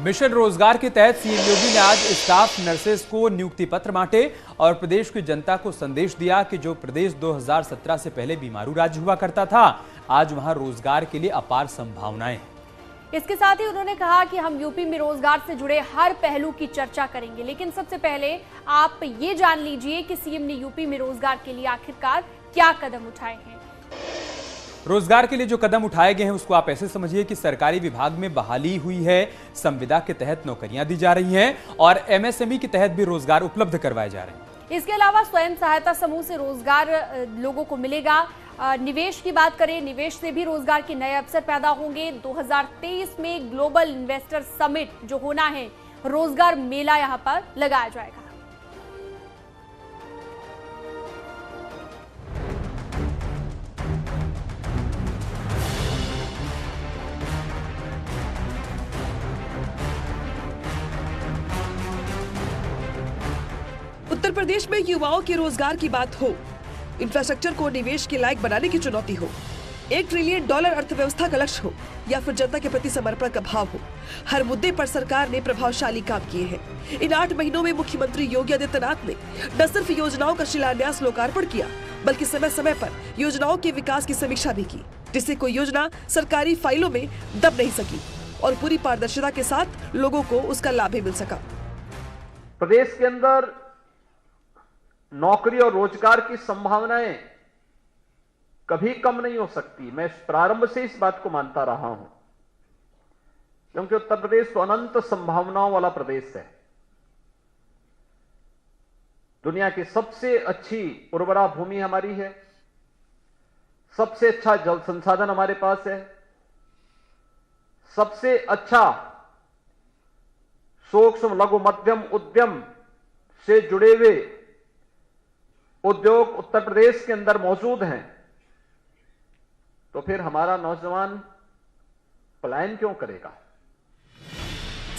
Mission रोजगार के तहत सीएम योगी ने आज स्टाफ नर्सेस को नियुक्ति पत्र बांटे और प्रदेश की जनता को संदेश दिया कि जो प्रदेश 2017 से पहले बीमारू राज्य हुआ करता था, आज वहां रोजगार के लिए अपार संभावनाएं हैं। इसके साथ ही उन्होंने कहा कि हम यूपी में रोजगार से जुड़े हर पहलू की चर्चा करेंगे, लेकिन सबसे पहले आप ये जान लीजिए कि सीएम ने यूपी में रोजगार के लिए आखिरकार क्या कदम उठाए हैं। रोजगार के लिए जो कदम उठाए गए हैं उसको आप ऐसे समझिए कि सरकारी विभाग में बहाली हुई है, संविदा के तहत नौकरियां दी जा रही हैं और एमएसएमई के तहत भी रोजगार उपलब्ध करवाए जा रहे हैं। इसके अलावा स्वयं सहायता समूह से रोजगार लोगों को मिलेगा। निवेश की बात करें, निवेश से भी रोजगार के नए अवसर पैदा होंगे। 2023 में ग्लोबल इन्वेस्टर समिट जो होना है, रोजगार मेला यहां पर लगाया जाएगा। उत्तर प्रदेश में युवाओं के रोजगार की बात हो, इंफ्रास्ट्रक्चर को निवेश के लायक बनाने की चुनौती हो, $1 ट्रिलियन अर्थव्यवस्था का लक्ष्य हो या फिर जनता के प्रति समर्पण का भाव हो, हर मुद्दे पर सरकार ने प्रभावशाली काम किए हैं। इन 8 महीनों में मुख्यमंत्री योगी आदित्यनाथ ने न सिर्फ योजनाओं का शिलान्यास लोकार्पण किया, बल्कि समय समय पर योजनाओं के विकास की समीक्षा भी की, जिससे कोई योजना सरकारी फाइलों में दब नहीं सकी और पूरी पारदर्शिता के साथ लोगों को उसका लाभ भी मिल सका। प्रदेश के अंदर नौकरी और रोजगार की संभावनाएं कभी कम नहीं हो सकती। मैं प्रारंभ से इस बात को मानता रहा हूं, क्योंकि उत्तर प्रदेश तो अनंत संभावनाओं वाला प्रदेश है। दुनिया की सबसे अच्छी उर्वरा भूमि हमारी है, सबसे अच्छा जल संसाधन हमारे पास है, सबसे अच्छा सूक्ष्म लघु मध्यम उद्यम से जुड़े हुए उद्योग उत्तर प्रदेश के अंदर मौजूद हैं। तो फिर हमारा नौजवान पलायन क्यों करेगा?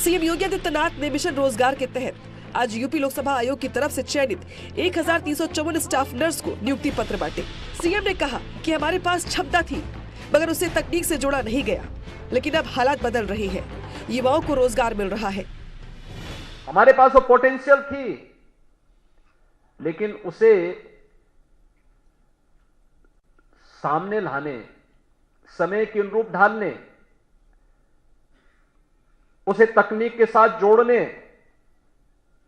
सीएम योगी आदित्यनाथ ने मिशन रोजगार के तहत आज यूपी लोकसभा आयोग की तरफ से चयनित 1354 स्टाफ नर्स को नियुक्ति पत्र बांटे। सीएम ने कहा कि हमारे पास क्षमता थी, मगर उसे तकनीक से जोड़ा नहीं गया, लेकिन अब हालात बदल रहे हैं, युवाओं को रोजगार मिल रहा है। हमारे पास वो पोटेंशियल थी, लेकिन उसे सामने लाने, समय के अनुरूप ढालने, उसे तकनीक के साथ जोड़ने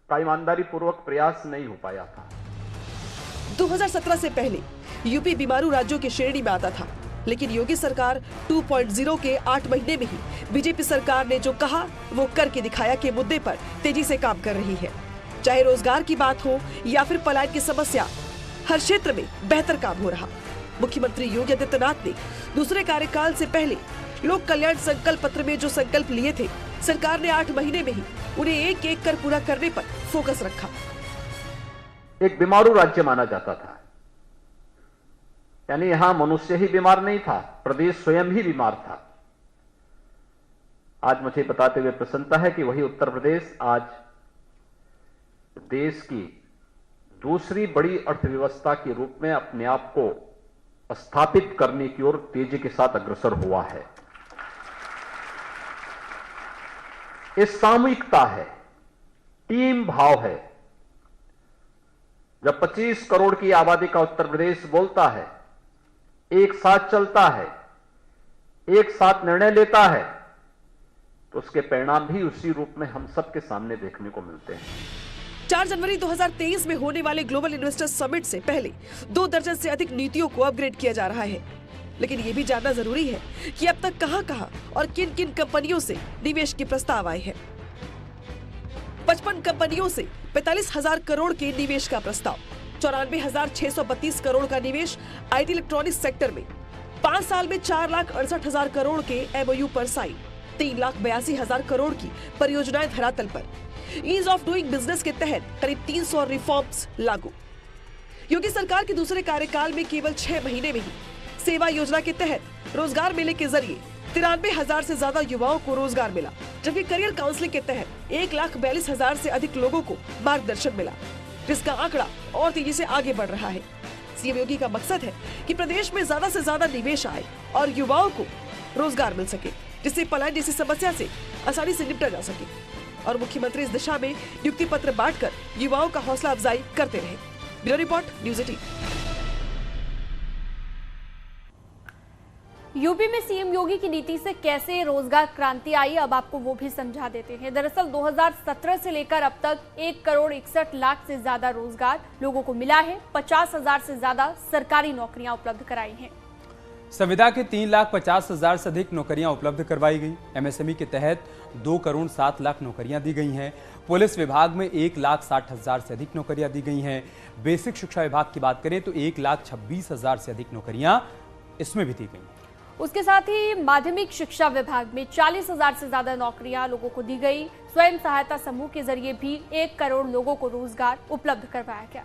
का ईमानदारी पूर्वक प्रयास नहीं हो पाया था। 2017 से पहले यूपी बीमारू राज्यों की श्रेणी में आता था, लेकिन योगी सरकार 2.0 के 8 महीने में ही बीजेपी सरकार ने जो कहा वो करके दिखाया के मुद्दे पर तेजी से काम कर रही है। चाहे रोजगार की बात हो या फिर पलायन की समस्या, हर क्षेत्र में बेहतर काम हो रहा। मुख्यमंत्री योगी आदित्यनाथ ने दूसरे कार्यकाल से पहले लोक कल्याण संकल्प पत्र में जो संकल्प लिए थे, सरकार ने 8 महीने में ही उन्हें एक एक कर पूरा करने पर फोकस रखा। एक बीमारू राज्य माना जाता था, यानी यहां मनुष्य ही बीमार नहीं था, प्रदेश स्वयं ही बीमार था। आज मुझे बताते हुए प्रसन्नता है कि वही उत्तर प्रदेश आज देश की दूसरी बड़ी अर्थव्यवस्था के रूप में अपने आप को स्थापित करने की ओर तेजी के साथ अग्रसर हुआ है। ये सामूहिकता है, टीम भाव है। जब 25 करोड़ की आबादी का उत्तर प्रदेश बोलता है, एक साथ चलता है, एक साथ निर्णय लेता है, तो उसके परिणाम भी उसी रूप में हम सबके सामने देखने को मिलते हैं। 4 जनवरी 2023 में होने वाले ग्लोबल इन्वेस्टर समिट से पहले 2 दर्जन से अधिक नीतियों को अपग्रेड किया जा रहा है, लेकिन ये भी जानना जरूरी है कि अब तक कहां-कहां और किन-किन कंपनियों से निवेश के प्रस्ताव आए हैं। 55 कंपनियों से 45,000 करोड़ के निवेश का प्रस्ताव, 94,632 करोड़ का निवेश आईटी इलेक्ट्रॉनिक्स सेक्टर में, 5 साल में 4,68,000 करोड़ के एमओयू पर साइन, 3,82,000 करोड़ की परियोजनाएं धरातल पर। ईज ऑफ डूइंग बिजनेस के तहत करीब 300 रिफॉर्म्स लागू। योगी सरकार के दूसरे कार्यकाल में केवल 6 महीने में ही सेवा योजना के तहत रोजगार मेले के जरिए 93,000 से ज्यादा युवाओं को रोजगार मिला, जबकि करियर काउंसलिंग के तहत 1,42,000 से अधिक लोगों को मार्गदर्शन मिला, जिसका आंकड़ा और तेजी से आगे बढ़ रहा है। सीएम योगी का मकसद है कि प्रदेश में ज्यादा से ज्यादा निवेश आए और युवाओं को रोजगार मिल सके। जिससे पलायन जैसी समस्या से आसानी से निपटा जा सके। और मुख्यमंत्री इस दिशा में नियुक्ति पत्र बांटकर युवाओं का हौसला अफजाई करते रहे। Bureau report, news 18। यूपी में सीएम योगी की नीति से कैसे रोजगार क्रांति आई, अब आपको वो भी समझा देते हैं। दरअसल 2017 से लेकर अब तक 1,61,00,000 से ज्यादा रोजगार लोगों को मिला है। 50,000 से ज्यादा सरकारी नौकरियां उपलब्ध कराई हैं। संविदा के 3,50,000 से अधिक नौकरियां उपलब्ध करवाई गई। एमएसएमई के तहत 2,07,00,000 नौकरियां दी गई हैं। पुलिस विभाग में 1,60,000 से अधिक नौकरियां दी गई हैं। बेसिक शिक्षा विभाग की बात करें तो 1,26,000 से अधिक नौकरियां इसमें भी दी गई। उसके साथ ही माध्यमिक शिक्षा विभाग में 40,000 से ज्यादा नौकरियां लोगों को दी गई। स्वयं सहायता समूह के जरिए भी 1 करोड़ लोगों को रोजगार उपलब्ध करवाया गया।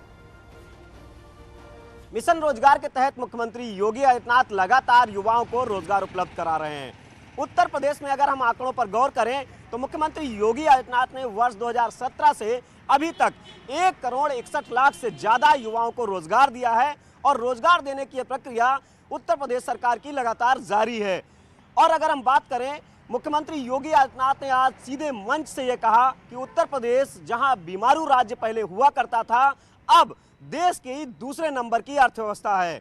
मिशन रोजगार के तहत मुख्यमंत्री योगी आदित्यनाथ लगातार युवाओं को रोजगार उपलब्ध करा रहे हैं। उत्तर प्रदेश में अगर हम आंकड़ों पर गौर करें तो मुख्यमंत्री योगी आदित्यनाथ ने वर्ष 2017 से अभी तक 1,61,00,000 से ज्यादा युवाओं को रोजगार दिया है और रोजगार देने की प्रक्रिया उत्तर प्रदेश सरकार की लगातार जारी है। और अगर हम बात करें, मुख्यमंत्री योगी आदित्यनाथ ने आज सीधे मंच से ये कहा कि उत्तर प्रदेश जहां बीमारू राज्य पहले हुआ करता था, अब देश के दूसरे नंबर की अर्थव्यवस्था है।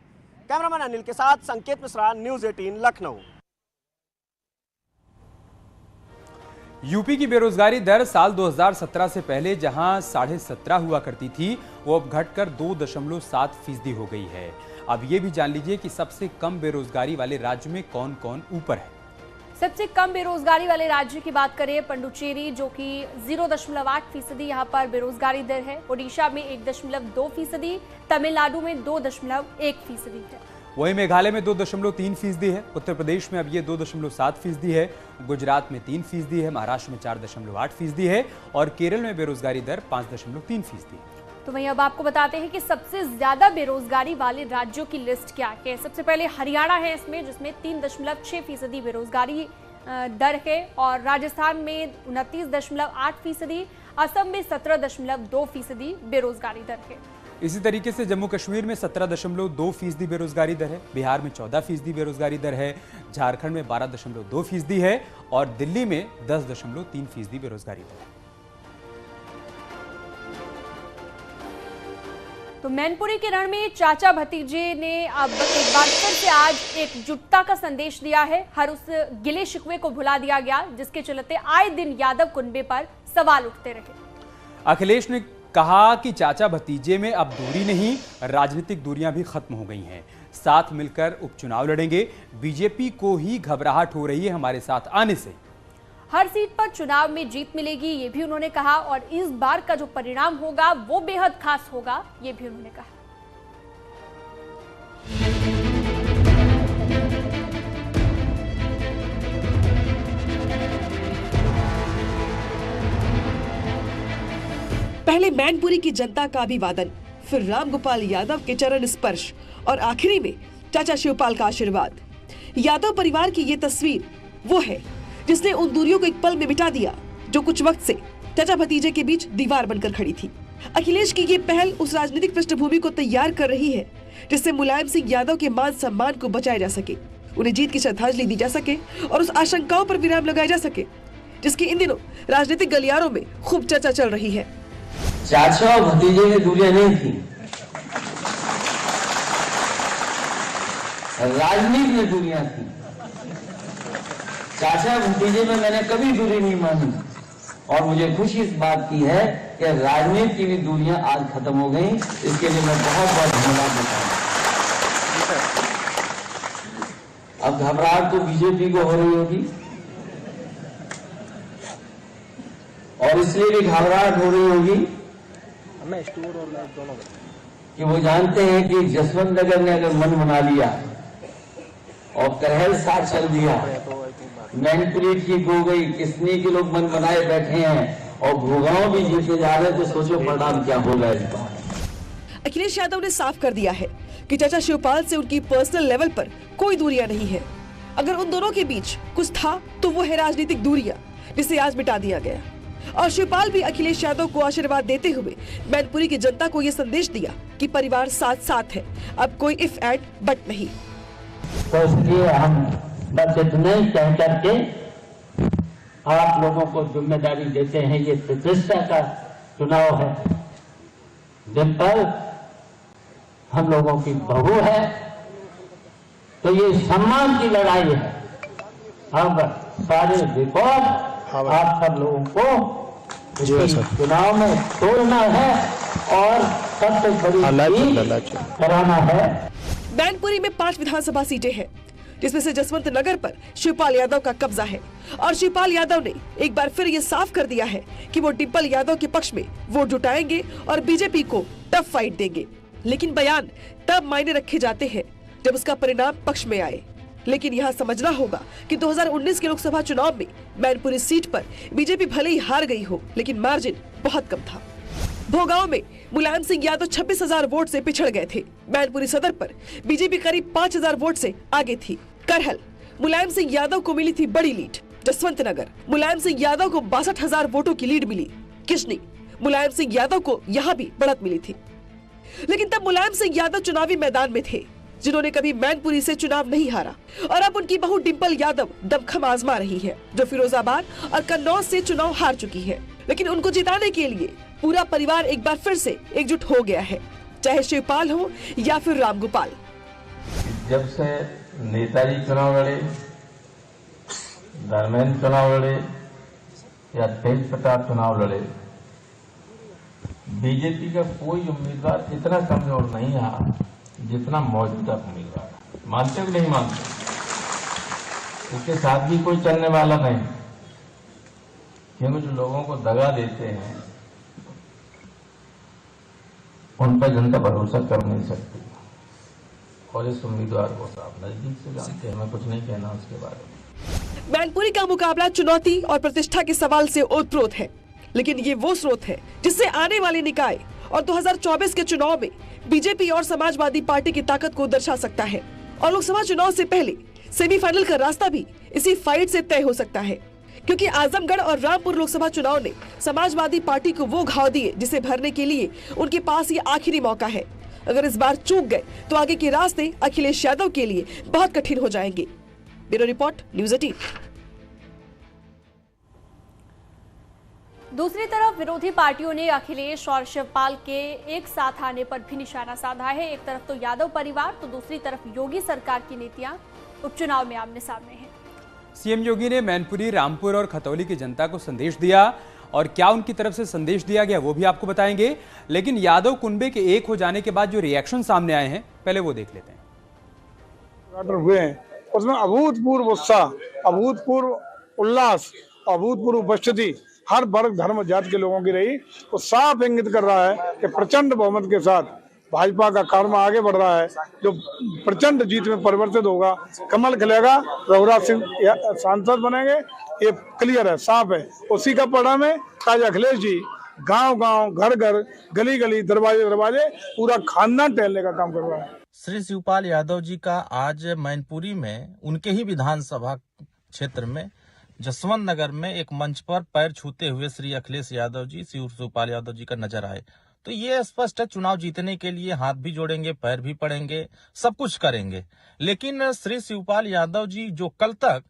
कैमरामैन अनिल के साथ संकेत मिश्रा, न्यूज़ 18 लखनऊ। यूपी की बेरोजगारी दर साल 2017 से पहले जहां 17.5 हुआ करती थी, वो अब घटकर 2.7% हो गई है। अब ये भी जान लीजिए कि सबसे कम बेरोजगारी वाले राज्य में कौन कौन ऊपर है। सबसे कम बेरोजगारी वाले राज्य की बात करें, पंडुचेरी जो कि 0.8% यहाँ पर बेरोजगारी दर है। ओडिशा में 1.2%, तमिलनाडु में 2.1% है। वहीं मेघालय में 2.3% है। उत्तर प्रदेश में अब ये 2.7% है। गुजरात में 3% है। महाराष्ट्र में 4.8% है और केरल में बेरोजगारी दर 5.3% है। तो वहीं अब आपको बताते हैं कि सबसे ज्यादा बेरोजगारी वाले राज्यों की लिस्ट क्या है। सबसे पहले हरियाणा है इसमें, जिसमें 3.6% बेरोजगारी दर है और राजस्थान में 29.8%, असम में 17.2% बेरोजगारी दर है। इसी तरीके से जम्मू कश्मीर में 17.2% बेरोजगारी दर है। बिहार में 14% बेरोजगारी दर है। झारखंड में 12.2% है और दिल्ली में 10.3% बेरोजगारी दर है। तो मैनपुरी के रण में चाचा भतीजे ने अब एक बार फिर से आज एकजुटता का संदेश दिया है। हर उस गिले शिकवे को भुला दिया गया जिसके चलते आए दिन यादव कुनबे पर सवाल उठते रहे। अखिलेश ने कहा कि चाचा भतीजे में अब दूरी नहीं, राजनीतिक दूरियां भी खत्म हो गई हैं। साथ मिलकर उपचुनाव लड़ेंगे। बीजेपी को ही घबराहट हो रही है हमारे साथ आने से। हर सीट पर चुनाव में जीत मिलेगी, ये भी उन्होंने कहा और इस बार का जो परिणाम होगा वो बेहद खास होगा, ये भी उन्होंने कहा। पहले मैनपुरी की जनता का अभिवादन, फिर रामगोपाल यादव के चरण स्पर्श और आखिरी में चाचा शिवपाल का आशीर्वाद। यादव परिवार की ये तस्वीर वो है जिसने उन दूरियों को एक पल में मिटा दिया जो कुछ वक्त से चाचा भतीजे के बीच दीवार बनकर खड़ी थी। अखिलेश की ये पहल उस राजनीतिक पृष्ठभूमि को तैयार कर रही है जिससे मुलायम सिंह यादव के मान सम्मान को बचाया जा सके, उन्हें जीत की श्रद्धांजलि दी जा सके और उस आशंकाओं पर विराम लगाया जा सके जिसकी इन दिनों राजनीतिक गलियारों में खूब चर्चा चल रही है। चाचा और भतीजे में दूरियां नहीं थी, राजनीति में दूरियां थी। चाचा भतीजे में मैंने कभी दूरी नहीं मानी और मुझे खुशी इस बात की है कि राजनीति की भी दूरियां आज खत्म हो गई। इसके लिए मैं बहुत बहुत धन्यवाद देता हूं। अब घबराहट तो बीजेपी को हो रही होगी और इसलिए भी घबराहट हो रही होगी कि वो जानते हैं कि जसवंत नगर ने अगर मन बना लिया और करहल साथ चल दिया, मैनपुरी ठीक हो गई, किसनी के लोग मन बनाए बैठे हैं और भूगांव भी जीते जा रहे हैं, तो सोचो परिणाम क्या होगा इस बार। अखिलेश यादव ने साफ कर दिया है कि चाचा शिवपाल से उनकी पर्सनल लेवल पर कोई दूरियां नहीं है। अगर उन दोनों के बीच कुछ था तो वो है राजनीतिक दूरियां, जिसे आज मिटा दिया गया। और शिवपाल भी अखिलेश यादव को आशीर्वाद देते हुए मैनपुरी की जनता को ये संदेश दिया कि परिवार साथ साथ है, अब कोई इफ एंड बट नहीं। तो इसलिए हम बस इतने कह करके आप लोगों को जिम्मेदारी देते हैं। ये प्रतिष्ठा का चुनाव है। डिंपल हम लोगों की बहू है, तो ये सम्मान की लड़ाई है। अब सारे रिकॉर्ड आप सब लोगों को इस चुनाव में तोड़ना है और सबसे बड़ी चीज कराना है। मैनपुरी में 5 विधानसभा सीटें हैं, जिसमें से जसवंत नगर पर शिवपाल यादव का कब्जा है और शिवपाल यादव ने एक बार फिर ये साफ कर दिया है कि वो डिंपल यादव के पक्ष में वोट जुटाएंगे और बीजेपी को टफ फाइट देंगे। लेकिन बयान तब मायने रखे जाते हैं जब उसका परिणाम पक्ष में आए। लेकिन यहाँ समझना होगा कि 2019 के लोकसभा चुनाव में मैनपुरी सीट पर बीजेपी भले ही हार गई हो, लेकिन मार्जिन बहुत कम था। भोगांव में मुलायम सिंह यादव 26,000 वोट से पिछड़ गए थे। मैनपुरी सदर पर बीजेपी करीब 5,000 वोट से आगे थी। करहल मुलायम सिंह यादव को मिली थी बड़ी लीड। जसवंत नगर मुलायम सिंह यादव को 62,000 वोटों की लीड मिली। किशनी मुलायम सिंह यादव को यहाँ भी बढ़त मिली थी। लेकिन तब मुलायम सिंह यादव चुनावी मैदान में थे, जिन्होंने कभी मैनपुरी से चुनाव नहीं हारा, और अब उनकी बहू डिंपल यादव दमखम आजमा रही है, जो फिरोजाबाद और कन्नौज से चुनाव हार चुकी है। लेकिन उनको जिताने के लिए पूरा परिवार एक बार फिर से एकजुट हो गया है, चाहे शिवपाल हो या फिर रामगोपाल। जब से नेताजी चुनाव लड़े, धर्मेंद्र चुनाव लड़े या तेज प्रताप चुनाव लड़े, बीजेपी का कोई उम्मीदवार इतना कमजोर नहीं रहा जितना मौजूदा उम्मीदवार। मानते हो नहीं मानते? उसके साथ भी कोई चलने वाला नहीं, क्योंकि जो लोगों को दगा देते हैं उन पर जनता भरोसा कर नहीं सकती। और इस उम्मीदवार को आप नजदीक से जानते हैं, मैं कुछ नहीं कहना उसके बारे में। मैनपुरी का मुकाबला चुनौती और प्रतिष्ठा के सवाल से ओतप्रोत है, लेकिन ये वो स्रोत है जिससे आने वाले निकाय और 2024 के चुनाव में बीजेपी और समाजवादी पार्टी की ताकत को दर्शा सकता है। और लोकसभा चुनाव से पहले सेमीफाइनल का रास्ता भी इसी फाइट से तय हो सकता है, क्योंकि आजमगढ़ और रामपुर लोकसभा चुनाव ने समाजवादी पार्टी को वो घाव दिए जिसे भरने के लिए उनके पास ये आखिरी मौका है। अगर इस बार चूक गए तो आगे के रास्ते अखिलेश यादव के लिए बहुत कठिन हो जाएंगे। Bureau report, news 18। दूसरी तरफ विरोधी पार्टियों ने अखिलेश और शिवपाल के एक साथ आने पर भी निशाना साधा है। एक तरफ तो यादव परिवार, तो दूसरी तरफ योगी सरकार की नीतियां उपचुनाव में आमने सामने हैं। सीएम योगी ने मैनपुरी, रामपुर और खतौली की जनता को संदेश दिया, और क्या उनकी तरफ से संदेश दिया गया वो भी आपको बताएंगे। लेकिन यादव कुनबे के एक हो जाने के बाद जो रिएक्शन सामने आए हैं, पहले वो देख लेते हैं। हुए हैं उसमें अभूतपूर्व उत्साह, अभूतपूर्व उल्लास, अभूतपूर्व उपस्थिति हर वर्ग, धर्म, जाति के लोगों की रही। वो साफ इंगित कर रहा है कि प्रचंड बहुमत के साथ भाजपा का कार्य आगे बढ़ रहा है, जो प्रचंड जीत में परिवर्तित होगा। कमल खिलेगा, रघुराज सिंह सांसद बनेंगे, ये क्लियर है, साफ है। उसी का परिणाम है। आज अखिलेश जी गांव-गांव, घर-घर, गली-गली, दरवाजे पूरा खानदान टहलने का काम कर रहा है। श्री शिवपाल यादव जी का आज मैनपुरी में उनके ही विधानसभा क्षेत्र में जसवंत नगर में एक मंच पर पैर छूते हुए श्री अखिलेश यादव जी, श्री शिवपाल यादव जी का नजर आए, तो ये स्पष्ट है चुनाव जीतने के लिए हाथ भी जोड़ेंगे, पैर भी पड़ेंगे, सब कुछ करेंगे। लेकिन श्री शिवपाल यादव जी जो कल तक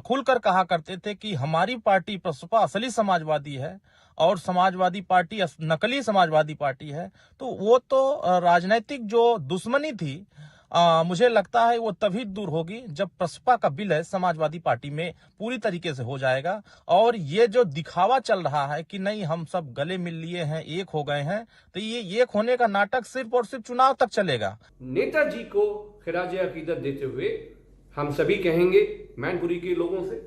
खुलकर कहा करते थे कि हमारी पार्टी प्रसपा असली समाजवादी है और समाजवादी पार्टी नकली समाजवादी पार्टी है, तो वो तो राजनीतिक जो दुश्मनी थी मुझे लगता है वो तभी दूर होगी जब प्रसपा का विलय समाजवादी पार्टी में पूरी तरीके से हो जाएगा। और ये जो दिखावा चल रहा है कि नहीं हम सब गले मिल लिए हैं, एक हो गए हैं, तो ये एक होने का नाटक सिर्फ और सिर्फ चुनाव तक चलेगा। नेताजी को खिराज अकीदत देते हुए हम सभी कहेंगे मैनपुरी के लोगों से,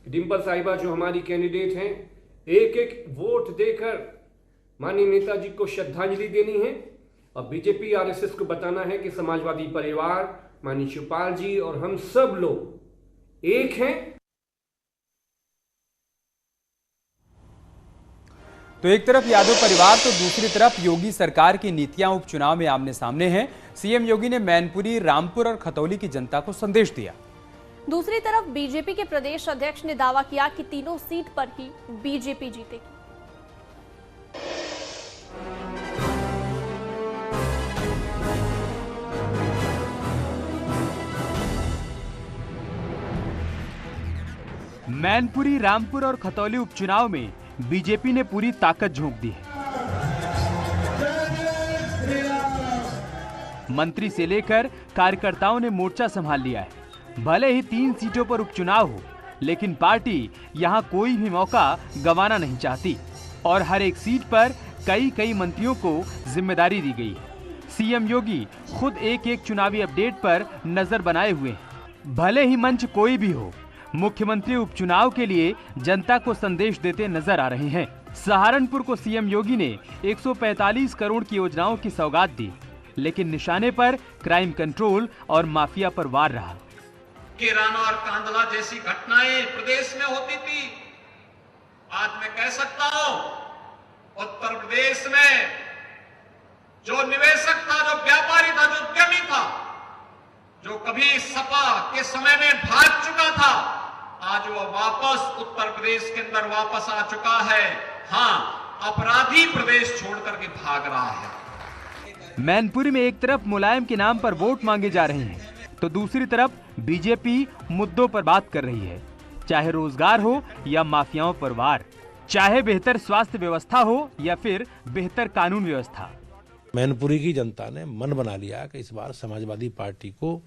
डिंपल साहिबा जो हमारी कैंडिडेट हैं, एक एक वोट देकर माननीय नेताजी को श्रद्धांजलि देनी है और बीजेपी आरएसएस को बताना है कि समाजवादी परिवार, माननीय शिवपाल जी और हम सब लोग एक हैं। तो एक तरफ यादव परिवार तो दूसरी तरफ योगी सरकार की नीतियां उपचुनाव में आमने सामने हैं। सीएम योगी ने मैनपुरी, रामपुर और खतौली की जनता को संदेश दिया। दूसरी तरफ बीजेपी के प्रदेश अध्यक्ष ने दावा किया कि तीनों सीट पर ही बीजेपी जीतेगी। मैनपुरी, रामपुर और खतौली उपचुनाव में बीजेपी ने पूरी ताकत झोंक दी है। मंत्री से लेकर कार्यकर्ताओं ने मोर्चा संभाल लिया है। भले ही 3 सीटों पर उपचुनाव हो, लेकिन पार्टी यहां कोई भी मौका गंवाना नहीं चाहती और हर एक सीट पर कई मंत्रियों को जिम्मेदारी दी गई है। सीएम योगी खुद एक चुनावी अपडेट पर नजर बनाए हुए हैं। भले ही मंच कोई भी हो, मुख्यमंत्री उपचुनाव के लिए जनता को संदेश देते नजर आ रहे हैं। सहारनपुर को सीएम योगी ने 145 करोड़ की योजनाओं की सौगात दी, लेकिन निशाने पर क्राइम कंट्रोल और माफिया पर वार रहा। किराना और कांदला जैसी घटनाएं प्रदेश में होती थी। आज मैं कह सकता हूं, उत्तर प्रदेश में जो निवेशक था, जो व्यापारी था, जो उद्यमी था, जो कभी सपा के समय में भाग चुका था, आज वो वापस उत्तर प्रदेश के अंदर वापस आ चुका है। हां, अपराधी प्रदेश छोड़कर के भाग रहा है। मैनपुरी में एक तरफ मुलायम के नाम पर वोट मांगे जा रहे हैं, तो दूसरी तरफ बीजेपी मुद्दों पर बात कर रही है। चाहे रोजगार हो या माफियाओं पर वार, चाहे बेहतर स्वास्थ्य व्यवस्था हो या फिर बेहतर कानून व्यवस्था। मैनपुरी की जनता ने मन बना लिया कि इस बार समाजवादी पार्टी को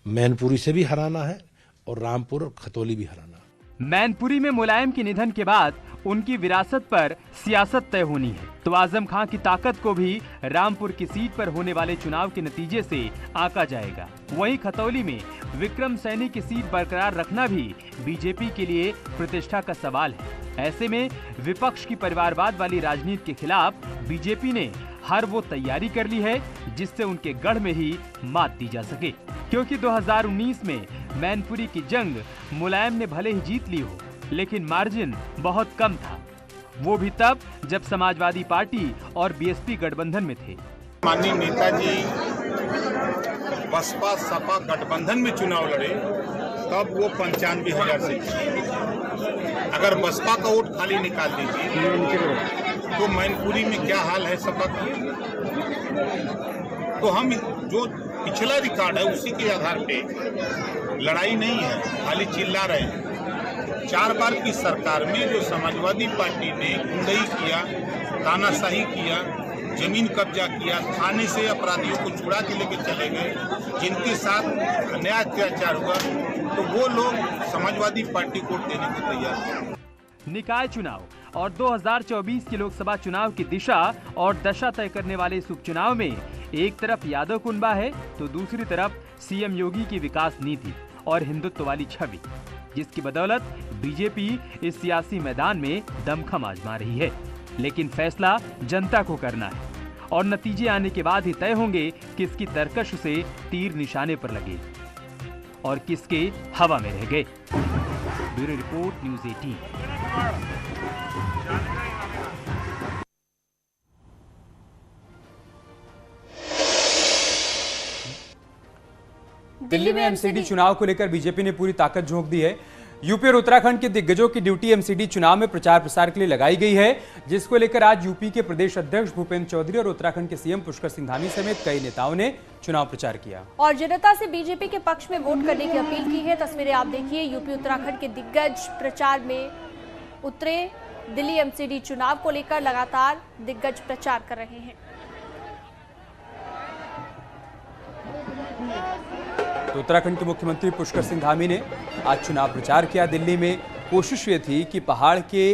मैनपुरी से भी हराना है और रामपुर और खतौली भी हराना। मैनपुरी में मुलायम के निधन के बाद उनकी विरासत पर सियासत तय होनी है, तो आजम खां की ताकत को भी रामपुर की सीट पर होने वाले चुनाव के नतीजे से आंका जाएगा। वहीं खतौली में विक्रम सैनी की सीट बरकरार रखना भी बीजेपी के लिए प्रतिष्ठा का सवाल है। ऐसे में विपक्ष की परिवारवाद वाली राजनीति के खिलाफ बीजेपी ने हर वो तैयारी कर ली है जिससे उनके गढ़ में ही मात दी जा सके, क्योंकि 2019 में मैनपुरी की जंग मुलायम ने भले ही जीत ली हो, लेकिन मार्जिन बहुत कम था, वो भी तब जब समाजवादी पार्टी और बीएसपी गठबंधन में थे। माननीय नेताजी बसपा सपा गठबंधन में चुनाव लड़े तब वो 95,000 से, अगर बसपा का वोट खाली निकाल दीजिए तो मैनपुरी में क्या हाल है सपा का। तो हम जो पिछला रिकॉर्ड है उसी के आधार पे लड़ाई नहीं है, खाली चिल्ला रहे हैं। 4 बार की सरकार में जो समाजवादी पार्टी ने गुंडई किया, तानाशाही किया, जमीन कब्जा किया, थाने से अपराधियों को छुड़ा के लेके चले गए, जिनके साथ अन्याय अत्याचार हुआ, तो वो लोग समाजवादी पार्टी को देने को तैयार हैं। निकाय चुनाव और 2024 के लोकसभा चुनाव की दिशा और दशा तय करने वाले इस उपचुनाव में एक तरफ यादव कुनबा है, तो दूसरी तरफ सीएम योगी की विकास नीति और हिंदुत्व वाली छवि, जिसकी बदौलत बीजेपी इस सियासी मैदान में दमखम आजमा रही है। लेकिन फैसला जनता को करना है और नतीजे आने के बाद ही तय होंगे किसकी तरकश से तीर निशाने पर लगे और किसके हवा में रह गए। Bureau report, news 18। दिल्ली में एमसीडी चुनाव को लेकर बीजेपी ने पूरी ताकत झोंक दी है। यूपी और उत्तराखंड के दिग्गजों की ड्यूटी एमसीडी चुनाव में प्रचार प्रसार के लिए लगाई गई है, जिसको लेकर आज यूपी के प्रदेश अध्यक्ष भूपेंद्र चौधरी और उत्तराखंड के सीएम पुष्कर सिंह धामी समेत कई नेताओं ने चुनाव प्रचार किया और जनता से बीजेपी के पक्ष में वोट करने की अपील की है। तस्वीरें आप देखिए, यूपी उत्तराखंड के दिग्गज प्रचार में उतरे। दिल्ली एमसीडी चुनाव को लेकर लगातार दिग्गज प्रचार कर रहे हैं। तो उत्तराखंड के मुख्यमंत्री पुष्कर सिंह धामी ने आज चुनाव प्रचार किया। दिल्ली में कोशिश ये थी कि पहाड़ के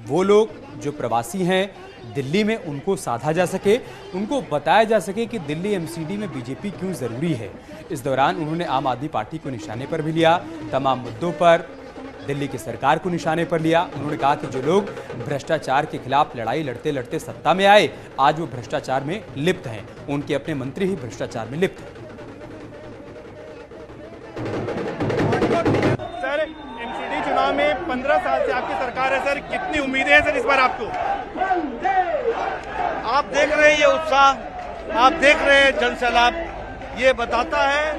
वो लोग जो प्रवासी हैं दिल्ली में, उनको साधा जा सके, उनको बताया जा सके कि दिल्ली एमसीडी में बीजेपी क्यों जरूरी है। इस दौरान उन्होंने आम आदमी पार्टी को निशाने पर भी लिया, तमाम मुद्दों पर दिल्ली की सरकार को निशाने पर लिया। उन्होंने कहा कि जो लोग भ्रष्टाचार के खिलाफ लड़ाई लड़ते लड़ते सत्ता में आए, आज वो भ्रष्टाचार में लिप्त हैं, उनके अपने मंत्री ही भ्रष्टाचार में लिप्त हैं। सर, एमसीडी चुनाव में 15 साल से आपकी सरकार है सर, कितनी उम्मीदें हैं सर इस बार आपको? आप देख रहे हैं ये उत्साह, आप देख रहे हैं जनसैलाब, ये बताता है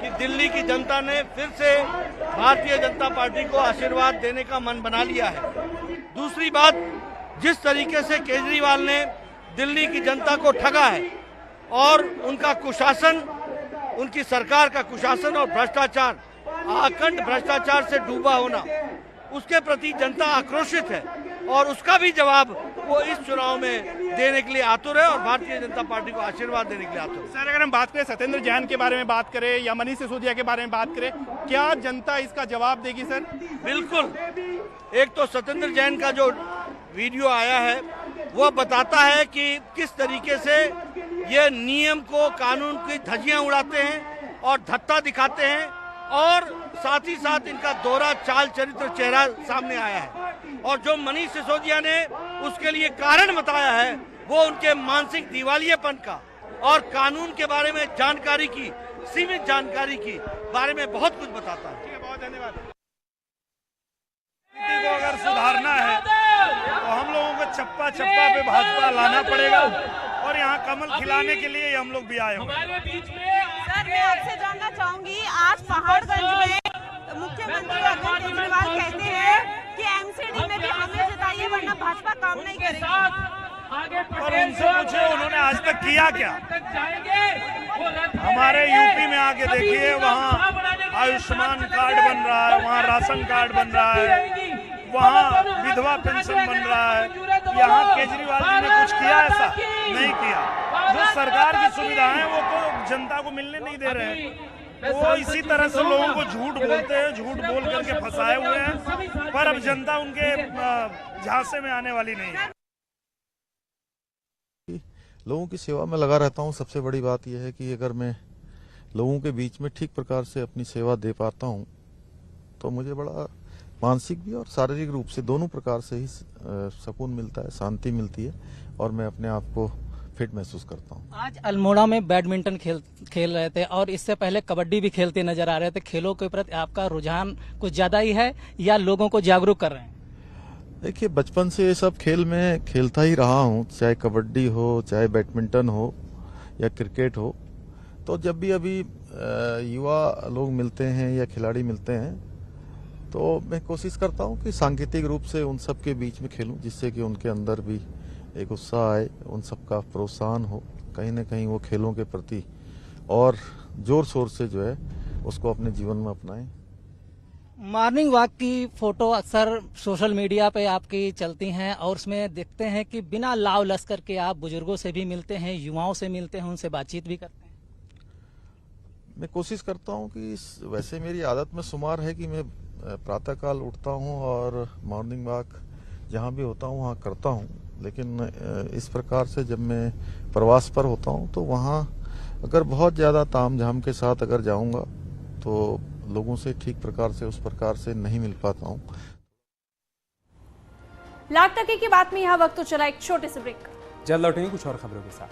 कि दिल्ली की जनता ने फिर से भारतीय जनता पार्टी को आशीर्वाद देने का मन बना लिया है। दूसरी बात, जिस तरीके से केजरीवाल ने दिल्ली की जनता को ठगा है और उनका कुशासन, उनकी सरकार का कुशासन और भ्रष्टाचार अखंड भ्रष्टाचार से डूबा होना, उसके प्रति जनता आक्रोशित है और उसका भी जवाब वो इस चुनाव में देने के लिए आतुर है और भारतीय जनता पार्टी को आशीर्वाद देने के लिए आतुर है। सर, अगर हम बात करें सत्येंद्र जैन के बारे में बात करें या मनीष सिसोदिया के बारे में बात करें, क्या जनता इसका जवाब देगी सर? बिल्कुल। एक तो सत्येंद्र जैन का जो वीडियो आया है वो बताता है कि किस तरीके से ये नियम को, कानून की धज्जियां उड़ाते हैं और धत्ता दिखाते हैं, और साथ ही साथ इनका दोहरा चाल चरित्र चेहरा सामने आया है। और जो मनीष सिसोदिया ने उसके लिए कारण बताया है वो उनके मानसिक दिवालियेपन का और कानून के बारे में जानकारी की, सीमित जानकारी की बारे में बहुत कुछ बताता है। बहुत धन्यवाद। स्थिति को अगर सुधारना है तो हम लोगों को चप्पा चप्पा पे भाजपा लाना पड़ेगा और यहाँ कमल खिलाने के लिए हम लोग भी आए हुए हैं। सर, मैं आपसे जानना चाहूंगी, आज पहाड़गंज में मुख्यमंत्री अरविंद केजरीवाल कहते हैं कि एमसीडी में भी हमें जिताइए वरना भाजपा काम नहीं करेगी। और उनसे पूछे उन्होंने आज तक किया क्या? हमारे यूपी में आके देखिए, वहाँ आयुष्मान कार्ड बन रहा है, वहाँ राशन कार्ड बन रहा है, वहाँ विधवा पेंशन बन रहा है। यहाँ केजरीवाल जी ने कुछ किया? ऐसा नहीं किया। जो सरकार की सुविधा है वो तो जनता को मिलने नहीं दे रहे हैं। वो इसी तरह से लोगों को झूठ बोलते हैं, झूठ बोल करके फंसाए हुए हैं, पर अब जनता उनके झांसे में आने वाली नहीं है। लोगों की सेवा में लगा रहता हूँ। सबसे बड़ी बात यह है कि अगर मैं लोगों के बीच में ठीक प्रकार से अपनी सेवा दे पाता हूँ तो मुझे बड़ा मानसिक भी और शारीरिक रूप से दोनों प्रकार से ही सुकून मिलता है, शांति मिलती है और मैं अपने आप को फिट महसूस करता हूँ। आज अल्मोड़ा में बैडमिंटन खेल रहे थे और इससे पहले कबड्डी भी खेलते नजर आ रहे थे। खेलों के प्रति आपका रुझान कुछ ज्यादा ही है या लोगों को जागरूक कर रहे हैं? देखिए, बचपन से ये सब खेल में खेलता ही रहा हूँ, चाहे कबड्डी हो, चाहे बैडमिंटन हो या क्रिकेट हो। तो जब भी अभी युवा लोग मिलते हैं या खिलाड़ी मिलते हैं तो मैं कोशिश करता हूँ कि सांकेतिक रूप से उन सब के बीच में खेलूं, जिससे कि उनके अंदर भी एक उत्साह आए, उन सब का प्रोत्साहन हो, कहीं न कहीं वो खेलों के प्रति और जोर शोर से जो है उसको अपने जीवन में अपनाएं। मॉर्निंग वॉक की फोटो अक्सर सोशल मीडिया पे आपकी चलती हैं और उसमें देखते हैं कि बिना लाव लश्कर के आप बुजुर्गों से भी मिलते हैं, युवाओं से मिलते हैं, उनसे बातचीत भी करते हैं। मैं कोशिश करता हूं कि वैसे मेरी आदत में शुमार है कि मैं प्रातःकाल उठता हूं और मॉर्निंग वॉक जहां भी होता हूं वहां करता हूं, लेकिन इस प्रकार से जब मैं प्रवास पर होता हूं तो वहां अगर बहुत ज्यादा तामझाम के साथ अगर जाऊंगा तो लोगों से ठीक प्रकार से उस प्रकार से नहीं मिल पाता हूं। लाख टके की बात में यहाँ वक्त तो चला एक छोटे से ब्रेक। जल्द लौटेंगे कुछ और खबरों के साथ।